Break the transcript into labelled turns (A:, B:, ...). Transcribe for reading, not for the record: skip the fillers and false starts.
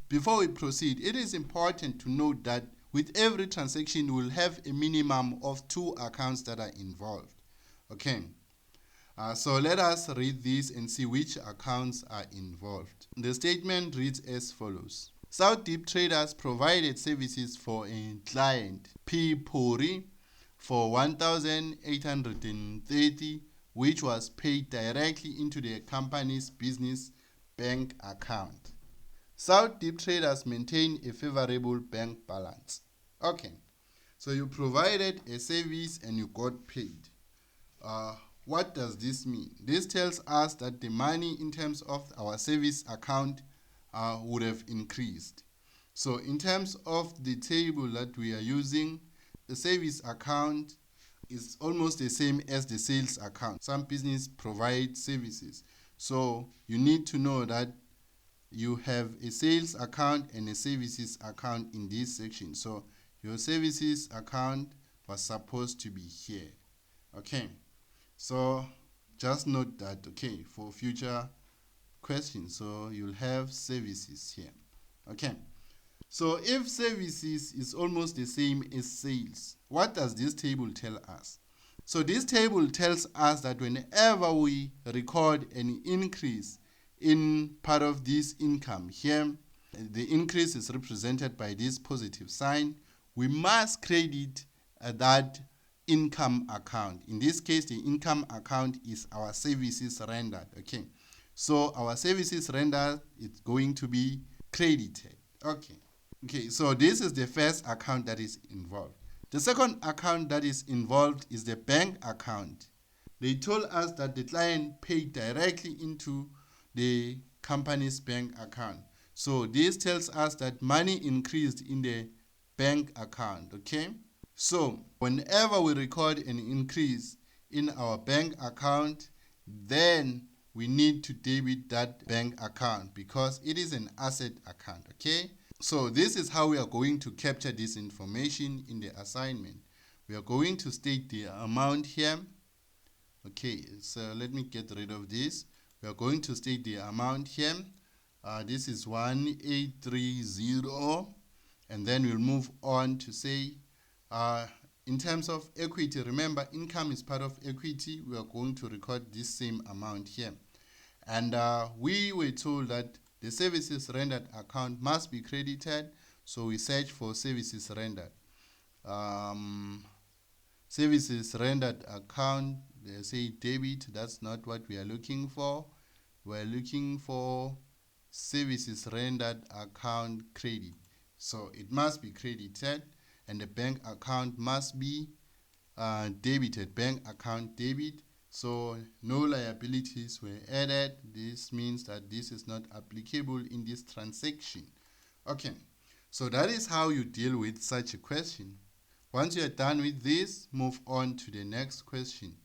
A: before we proceed, it is important to note that with every transaction, we'll have a minimum of 2 accounts that are involved. Okay. So let us read this and see which accounts are involved. The statement reads as follows. South Deep Traders provided services for a client, P. Puri, for 1,830, which was paid directly into the company's business bank account. South Deep Traders maintain a favorable bank balance. Okay, so you provided a service and you got paid. What does this mean? This tells us that the money in terms of our service account would have increased. So in terms of the table that we are using, the service account is almost the same as the sales account. Some business provide services. So you need to know that you have a sales account and a services account in this section. So your services account was supposed to be here. Okay. So just note that, okay, for future questions. So you'll have services here. Okay. So if services is almost the same as sales, what does this table tell us? So this table tells us that whenever we record an increase in part of this income here, the increase is represented by this positive sign, we must credit that income account. In this case, the income account is our services rendered. Okay, so our services rendered is going to be credited. Okay, so this is the first account that is involved. The second account that is involved is the bank account. They told us that the client paid directly into the company's bank account. So this tells us that money increased in the bank account. Okay, so whenever we record an increase in our bank account, then we need to debit that bank account because it is an asset account. Okay, so this is how we are going to capture this information in the assignment. We are going to state the amount here. Okay, so let me get rid of this. We are going to state the amount here. This is 1830, and then we'll move on to say in terms of equity. Remember, income is part of equity. We are going to record this same amount here, and we were told that the services rendered account must be credited, so we search for services rendered. Services rendered account, they say debit. That's not what we are looking for. We're looking for services rendered account credit. So it must be credited, and the bank account must be debited, bank account debit. So no liabilities were added. This means that this is not applicable in this transaction. Okay, so that is how you deal with such a question. Once you are done with this, move on to the next question.